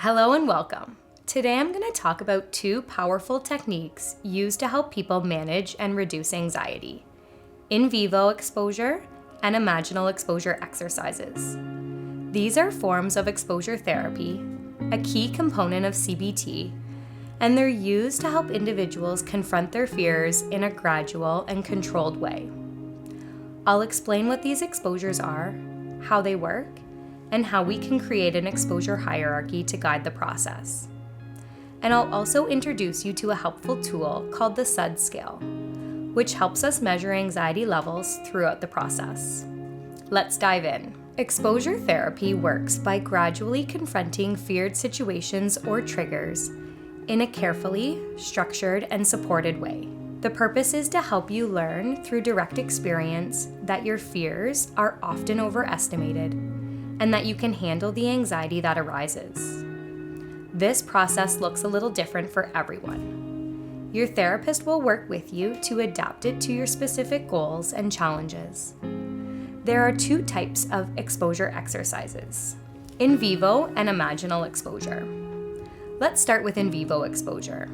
Hello and welcome. Today I'm going to talk about two powerful techniques used to help people manage and reduce anxiety: in vivo exposure and imaginal exposure exercises. These are forms of exposure therapy, a key component of CBT, and they're used to help individuals confront their fears in a gradual and controlled way. I'll explain what these exposures are, how they work, and how we can create an exposure hierarchy to guide the process. And I'll also introduce you to a helpful tool called the SUDS scale, which helps us measure anxiety levels throughout the process. Let's dive in. Exposure therapy works by gradually confronting feared situations or triggers in a carefully structured and supported way. The purpose is to help you learn through direct experience that your fears are often overestimated and that you can handle the anxiety that arises. This process looks a little different for everyone. Your therapist will work with you to adapt it to your specific goals and challenges. There are two types of exposure exercises: in vivo and imaginal exposure. Let's start with in vivo exposure.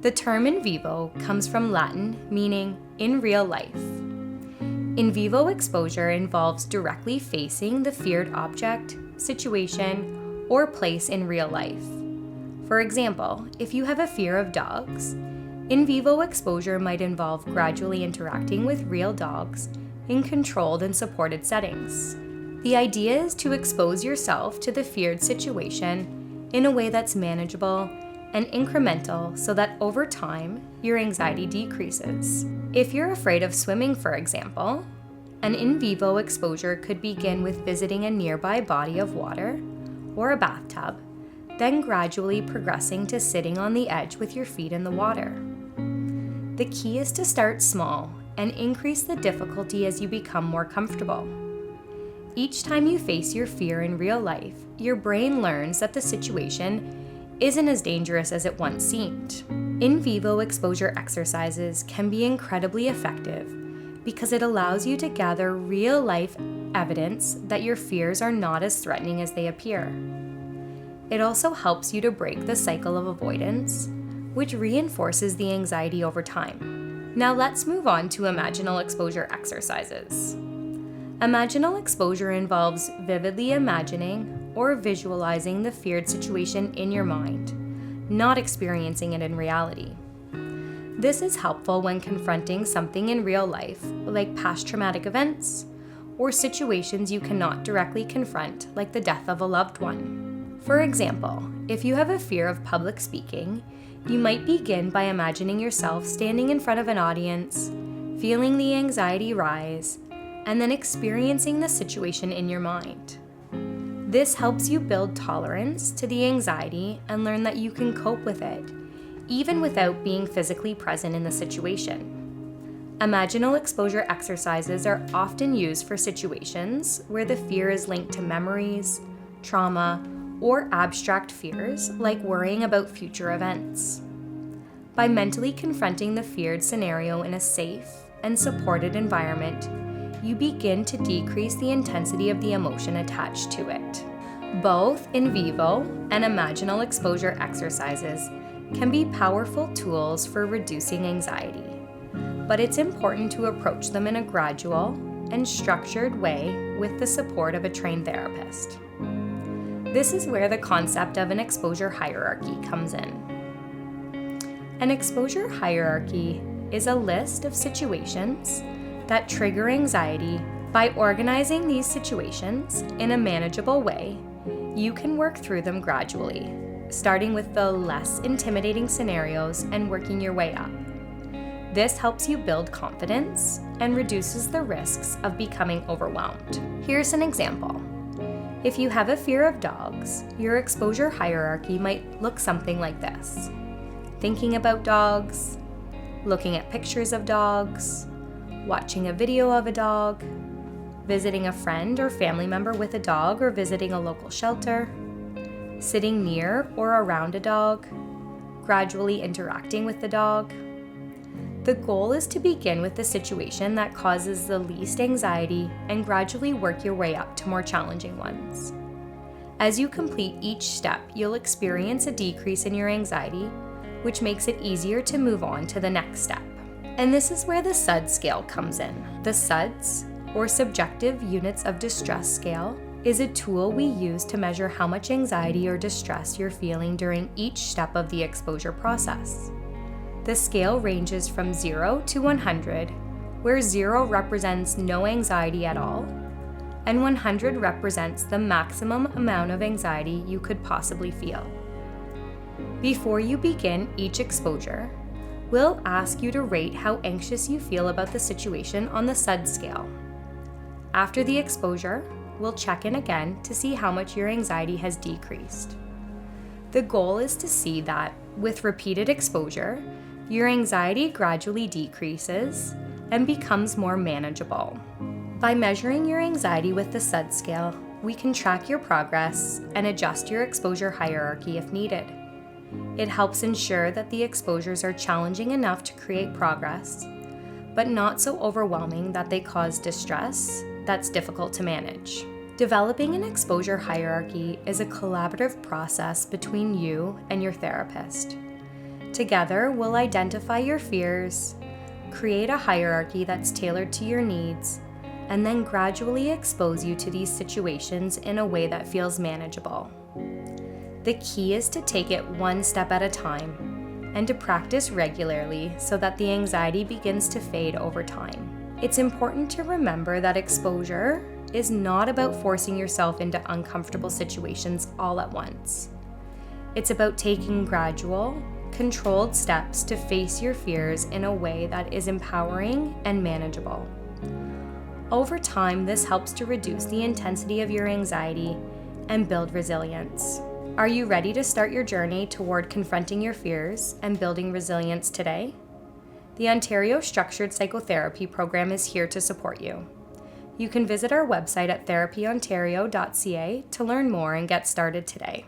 The term in vivo comes from Latin meaning in real life. In vivo exposure involves directly facing the feared object, situation, or place in real life. For example, if you have a fear of dogs, in vivo exposure might involve gradually interacting with real dogs in controlled and supported settings. The idea is to expose yourself to the feared situation in a way that's manageable and incremental so that over time, your anxiety decreases. If you're afraid of swimming, for example, an in vivo exposure could begin with visiting a nearby body of water or a bathtub, then gradually progressing to sitting on the edge with your feet in the water. The key is to start small and increase the difficulty as you become more comfortable. Each time you face your fear in real life, your brain learns that the situation isn't as dangerous as it once seemed. In vivo exposure exercises can be incredibly effective because it allows you to gather real-life evidence that your fears are not as threatening as they appear. It also helps you to break the cycle of avoidance, which reinforces the anxiety over time. Now let's move on to imaginal exposure exercises. Imaginal exposure involves vividly imagining or visualizing the feared situation in your mind, not experiencing it in reality. This is helpful when confronting something in real life, like past traumatic events, or situations you cannot directly confront, like the death of a loved one. For example, if you have a fear of public speaking, you might begin by imagining yourself standing in front of an audience, feeling the anxiety rise, and then experiencing the situation in your mind. This helps you build tolerance to the anxiety and learn that you can cope with it, even without being physically present in the situation. Imaginal exposure exercises are often used for situations where the fear is linked to memories, trauma, or abstract fears like worrying about future events. By mentally confronting the feared scenario in a safe and supported environment, you begin to decrease the intensity of the emotion attached to it. Both in vivo and imaginal exposure exercises can be powerful tools for reducing anxiety, but it's important to approach them in a gradual and structured way with the support of a trained therapist. This is where the concept of an exposure hierarchy comes in. An exposure hierarchy is a list of situations that trigger anxiety. By organizing these situations in a manageable way, you can work through them gradually, starting with the less intimidating scenarios and working your way up. This helps you build confidence and reduces the risks of becoming overwhelmed. Here's an example. If you have a fear of dogs, your exposure hierarchy might look something like this: thinking about dogs, looking at pictures of dogs, watching a video of a dog, visiting a friend or family member with a dog or visiting a local shelter, sitting near or around a dog, gradually interacting with the dog. The goal is to begin with the situation that causes the least anxiety and gradually work your way up to more challenging ones. As you complete each step, you'll experience a decrease in your anxiety, which makes it easier to move on to the next step. And this is where the SUDS scale comes in. The SUDS, or Subjective Units of Distress Scale, is a tool we use to measure how much anxiety or distress you're feeling during each step of the exposure process. The scale ranges from 0 to 100, where 0 represents no anxiety at all, and 100 represents the maximum amount of anxiety you could possibly feel. Before you begin each exposure, we'll ask you to rate how anxious you feel about the situation on the SUDS scale. After the exposure, we'll check in again to see how much your anxiety has decreased. The goal is to see that, with repeated exposure, your anxiety gradually decreases and becomes more manageable. By measuring your anxiety with the SUDS scale, we can track your progress and adjust your exposure hierarchy if needed. It helps ensure that the exposures are challenging enough to create progress, but not so overwhelming that they cause distress that's difficult to manage. Developing an exposure hierarchy is a collaborative process between you and your therapist. Together, we'll identify your fears, create a hierarchy that's tailored to your needs, and then gradually expose you to these situations in a way that feels manageable. The key is to take it one step at a time and to practice regularly so that the anxiety begins to fade over time. It's important to remember that exposure is not about forcing yourself into uncomfortable situations all at once. It's about taking gradual, controlled steps to face your fears in a way that is empowering and manageable. Over time, this helps to reduce the intensity of your anxiety and build resilience. Are you ready to start your journey toward confronting your fears and building resilience today? The Ontario Structured Psychotherapy program is here to support you. You can visit our website at therapyontario.ca to learn more and get started today.